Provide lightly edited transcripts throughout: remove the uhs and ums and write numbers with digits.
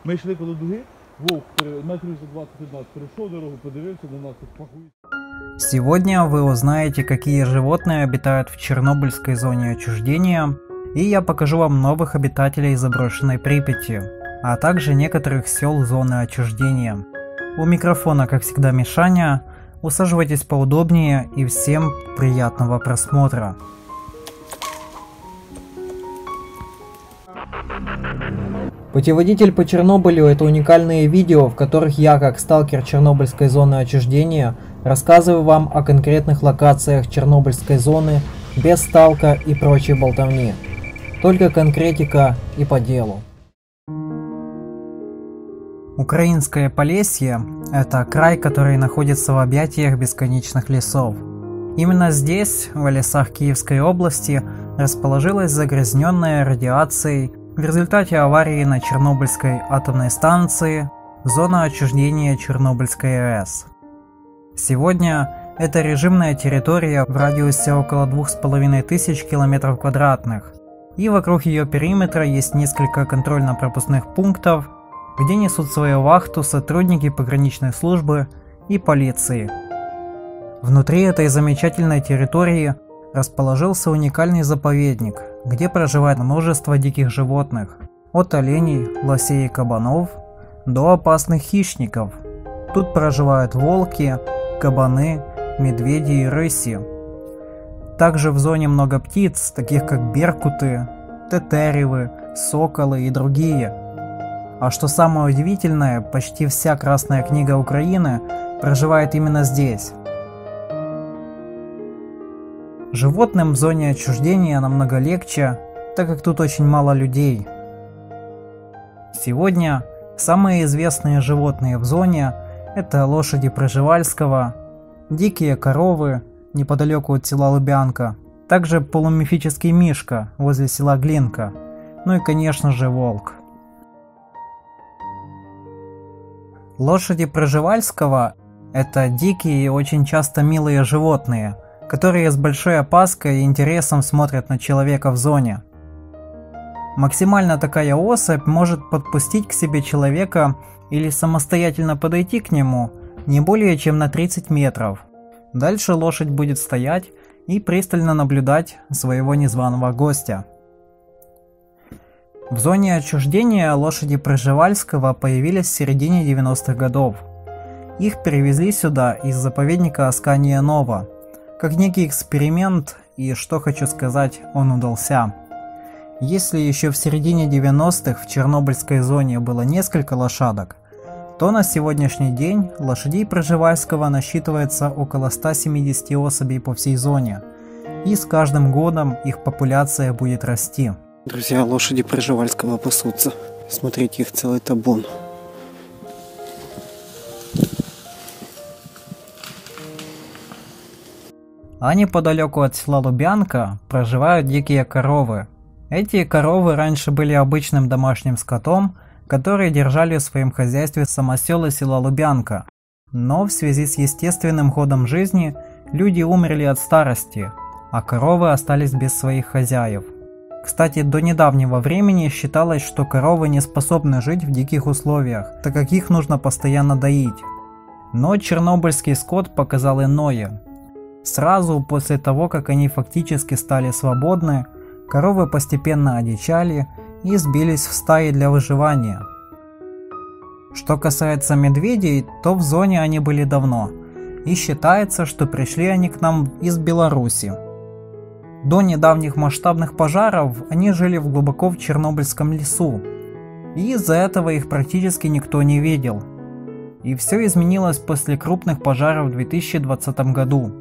Ми йшли коло дуги, вовк метрів за 20 від нас перейшов дорогу, подивився на нас, тут пахує. Сегодня вы узнаете, какие животные обитают в Чернобыльской зоне отчуждения, и я покажу вам новых обитателей заброшенной Припяти, а также некоторых сел зоны отчуждения. У микрофона, как всегда, Мишаня. Усаживайтесь поудобнее и всем приятного просмотра. Путеводитель по Чернобылю – это уникальные видео, в которых я, как сталкер Чернобыльской зоны отчуждения, рассказываю вам о конкретных локациях Чернобыльской зоны без сталка и прочей болтовни. Только конкретика и по делу. Украинское Полесье – это край, который находится в объятиях бесконечных лесов. Именно здесь, в лесах Киевской области, расположилась загрязненная радиацией в результате аварии на Чернобыльской атомной станции зона отчуждения Чернобыльской АЭС. Сегодня это режимная территория в радиусе около 2500 км², и вокруг ее периметра есть несколько контрольно-пропускных пунктов, где несут свою вахту сотрудники пограничной службы и полиции. Внутри этой замечательной территории расположился уникальный заповедник, где проживает множество диких животных, от оленей, лосей и кабанов до опасных хищников. Тут проживают волки, кабаны, медведи и рыси. Также в зоне много птиц, таких как беркуты, тетеревы, соколы и другие. А что самое удивительное, почти вся Красная книга Украины проживает именно здесь. Животным в зоне отчуждения намного легче, так как тут очень мало людей. Сегодня самые известные животные в зоне – это лошади Пржевальского, дикие коровы неподалеку от села Лубянка, также полумифический мишка возле села Глинка, ну и, конечно же, волк. Лошади Пржевальского – это дикие и очень часто милые животные, которые с большой опаской и интересом смотрят на человека в зоне. Максимально такая особь может подпустить к себе человека или самостоятельно подойти к нему не более чем на 30 метров. Дальше лошадь будет стоять и пристально наблюдать своего незваного гостя. В зоне отчуждения лошади Пржевальского появились в середине 90-х годов. Их перевезли сюда из заповедника Аскания Нова, как некий эксперимент, и что хочу сказать, он удался. Если еще в середине 90-х в Чернобыльской зоне было несколько лошадок, то на сегодняшний день лошадей Пржевальского насчитывается около 170 особей по всей зоне, и с каждым годом их популяция будет расти. Друзья, лошади Пржевальского пасутся. Смотрите, их целый табун. А неподалеку от села Лубянка проживают дикие коровы. Эти коровы раньше были обычным домашним скотом, который держали в своем хозяйстве самоселы села Лубянка. Но в связи с естественным ходом жизни люди умерли от старости, а коровы остались без своих хозяев. Кстати, до недавнего времени считалось, что коровы не способны жить в диких условиях, так как их нужно постоянно доить. Но чернобыльский скот показал иное. Сразу после того, как они фактически стали свободны, коровы постепенно одичали и сбились в стаи для выживания. Что касается медведей, то в зоне они были давно, и считается, что пришли они к нам из Беларуси. До недавних масштабных пожаров они жили глубоко в Чернобыльском лесу, и из-за этого их практически никто не видел. И все изменилось после крупных пожаров в 2020 году,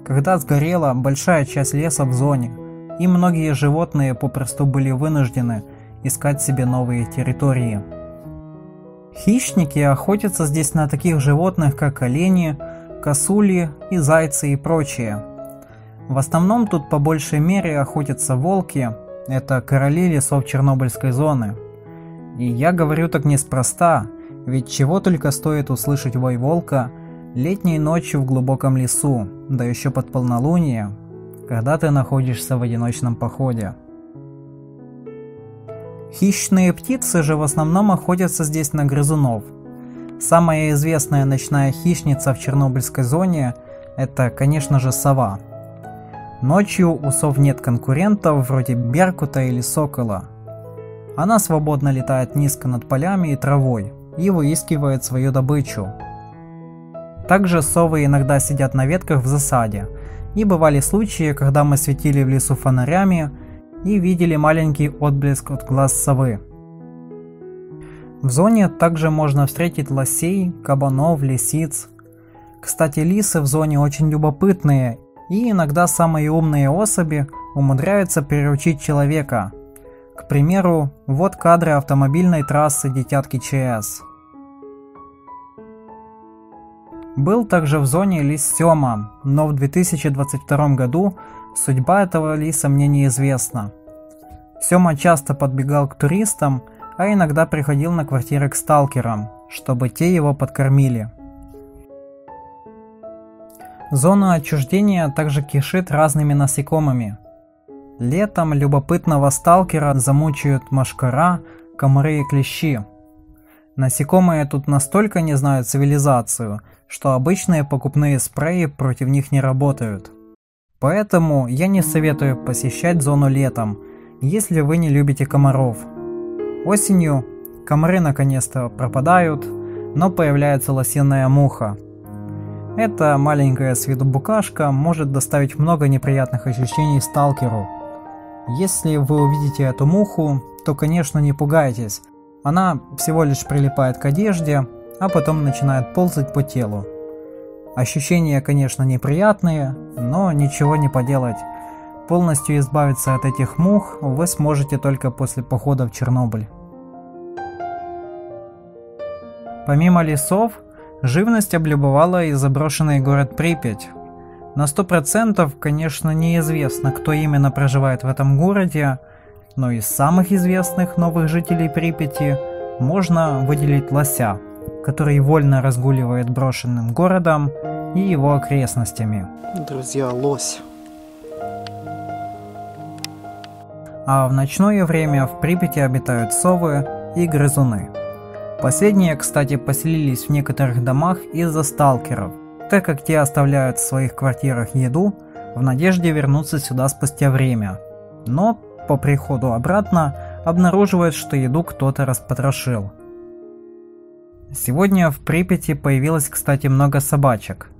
когда сгорела большая часть леса в зоне, и многие животные попросту были вынуждены искать себе новые территории. Хищники охотятся здесь на таких животных, как олени, косули и зайцы и прочее. В основном тут по большей мере охотятся волки, это короли лесов Чернобыльской зоны. И я говорю так неспроста, ведь чего только стоит услышать вой волка летней ночью в глубоком лесу, да еще под полнолуние, когда ты находишься в одиночном походе. Хищные птицы же в основном охотятся здесь на грызунов. Самая известная ночная хищница в Чернобыльской зоне – это, конечно же, сова. Ночью у сов нет конкурентов вроде беркута или сокола. Она свободно летает низко над полями и травой и выискивает свою добычу. Также совы иногда сидят на ветках в засаде, и бывали случаи, когда мы светили в лесу фонарями и видели маленький отблеск от глаз совы. В зоне также можно встретить лосей, кабанов, лисиц. Кстати, лисы в зоне очень любопытные, и иногда самые умные особи умудряются приручить человека. К примеру, вот кадры автомобильной трассы Детятки ЧС. Был также в зоне лис Сёма, но в 2022 году судьба этого лиса мне неизвестна. Сёма часто подбегал к туристам, а иногда приходил на квартиры к сталкерам, чтобы те его подкормили. Зона отчуждения также кишит разными насекомыми. Летом любопытного сталкера замучают мошкара, комары и клещи. Насекомые тут настолько не знают цивилизацию, что обычные покупные спреи против них не работают. Поэтому я не советую посещать зону летом, если вы не любите комаров. Осенью комары наконец-то пропадают, но появляется лосиная муха. Эта маленькая с виду букашка может доставить много неприятных ощущений сталкеру. Если вы увидите эту муху, то, конечно, не пугайтесь. Она всего лишь прилипает к одежде, а потом начинает ползать по телу. Ощущения, конечно, неприятные, но ничего не поделать. Полностью избавиться от этих мух вы сможете только после похода в Чернобыль. Помимо лесов, живность облюбовала и заброшенный город Припять. На 100%, конечно, неизвестно, кто именно проживает в этом городе, но из самых известных новых жителей Припяти можно выделить лося, который вольно разгуливает брошенным городом и его окрестностями. Друзья, лось. А в ночное время в Припяти обитают совы и грызуны. Последние, кстати, поселились в некоторых домах из-за сталкеров, так как те оставляют в своих квартирах еду в надежде вернуться сюда спустя время. Но по приходу обратно обнаруживают, что еду кто-то распотрошил. Сегодня в Припяти появилось, кстати, много собачек.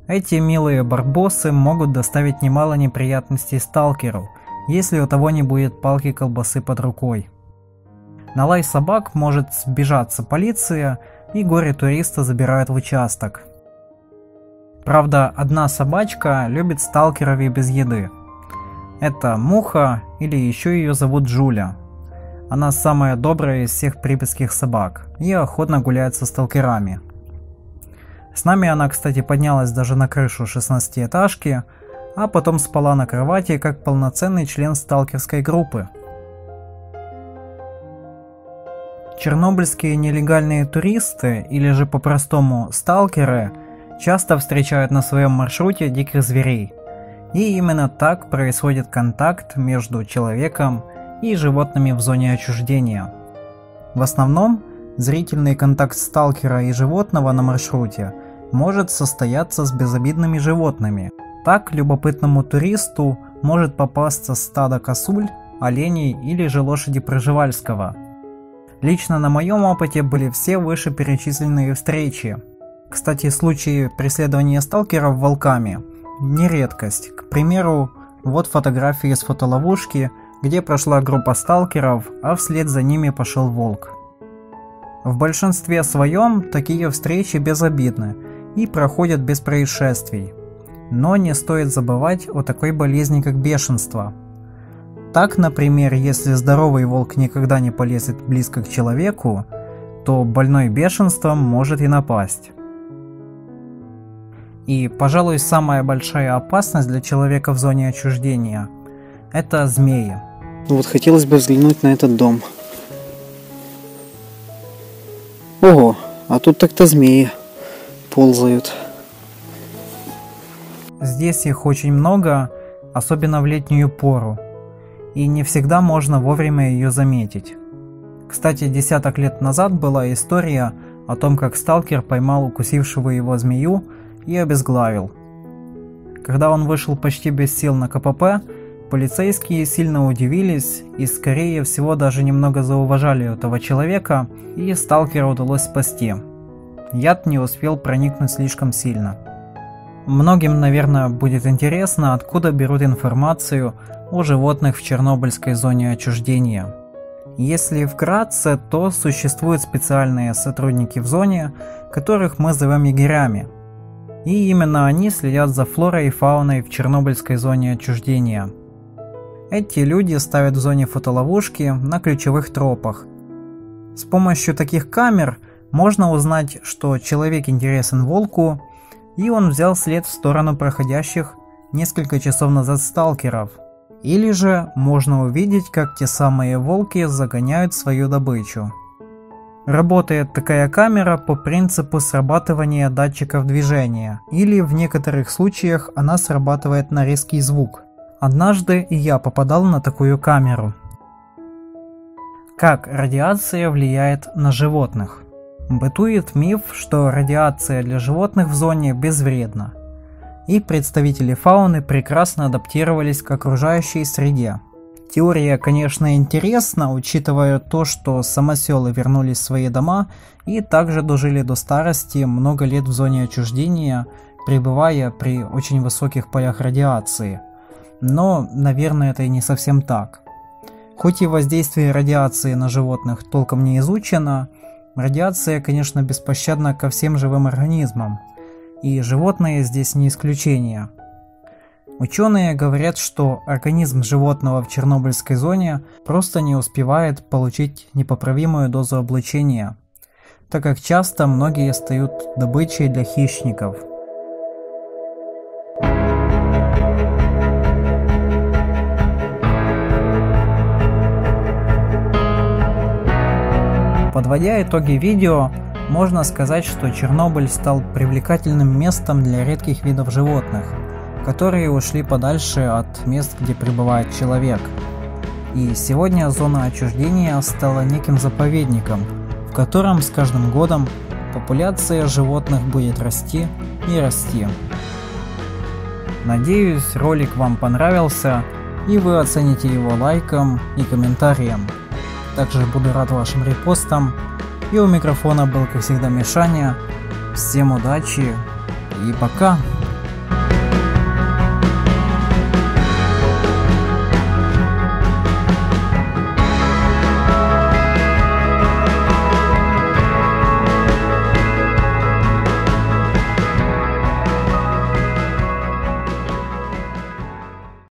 Эти милые барбосы могут доставить немало неприятностей сталкеру, если у того не будет палки колбасы под рукой. На лай собак может сбежаться полиция, и горе-туриста забирают в участок. Правда, одна собачка любит сталкеров и без еды. Это Муха, или еще ее зовут Джуля. Она самая добрая из всех припятских собак и охотно гуляет со сталкерами. С нами она, кстати, поднялась даже на крышу 16-этажки, а потом спала на кровати как полноценный член сталкерской группы. Чернобыльские нелегальные туристы, или же по-простому сталкеры, часто встречают на своем маршруте диких зверей. И именно так происходит контакт между человеком и животными в зоне отчуждения. В основном, зрительный контакт сталкера и животного на маршруте может состояться с безобидными животными. Так любопытному туристу может попасться стадо косуль, оленей или же лошади Пржевальского. Лично на моем опыте были все вышеперечисленные встречи. Кстати, случаи преследования сталкеров волками не редкость. К примеру, вот фотографии из фотоловушки, где прошла группа сталкеров, а вслед за ними пошел волк. В большинстве своем такие встречи безобидны и проходят без происшествий. Но не стоит забывать о такой болезни, как бешенство. Так, например, если здоровый волк никогда не полезет близко к человеку, то больной бешенством может и напасть. И, пожалуй, самая большая опасность для человека в зоне отчуждения – это змеи. Вот хотелось бы взглянуть на этот дом. Ого, а тут так-то змеи ползают. Здесь их очень много, особенно в летнюю пору. и не всегда можно вовремя ее заметить. Кстати, десяток лет назад была история о том, как сталкер поймал укусившего его змею и обезглавил. Когда он вышел почти без сил на КПП, полицейские сильно удивились и, скорее всего, даже немного зауважали этого человека, и сталкера удалось спасти. Яд не успел проникнуть слишком сильно. Многим, наверное, будет интересно, откуда берут информацию о животных в Чернобыльской зоне отчуждения. Если вкратце, то существуют специальные сотрудники в зоне, которых мы зовем егерями. И именно они следят за флорой и фауной в Чернобыльской зоне отчуждения. Эти люди ставят в зоне фотоловушки на ключевых тропах. С помощью таких камер можно узнать, что человек интересен волку, и он взял след в сторону проходящих несколько часов назад сталкеров. Или же можно увидеть, как те самые волки загоняют свою добычу. Работает такая камера по принципу срабатывания датчиков движения, или в некоторых случаях она срабатывает на резкий звук. Однажды и я попадал на такую камеру. Как радиация влияет на животных? Бытует миф, что радиация для животных в зоне безвредна, и представители фауны прекрасно адаптировались к окружающей среде. Теория, конечно, интересна, учитывая то, что самоселы вернулись в свои дома и также дожили до старости много лет в зоне отчуждения, пребывая при очень высоких полях радиации. Но, наверное, это и не совсем так. Хоть и воздействие радиации на животных толком не изучено, радиация, конечно, беспощадна ко всем живым организмам, и животные здесь не исключение. Ученые говорят, что организм животного в Чернобыльской зоне просто не успевает получить непоправимую дозу облучения, так как часто многие стают добычей для хищников. Подводя итоги видео, можно сказать, что Чернобыль стал привлекательным местом для редких видов животных, которые ушли подальше от мест, где пребывает человек. И сегодня зона отчуждения стала неким заповедником, в котором с каждым годом популяция животных будет расти и расти. Надеюсь, ролик вам понравился, и вы оцените его лайком и комментарием. Также буду рад вашим репостам. И у микрофона был, как всегда, Мишаня. Всем удачи и пока!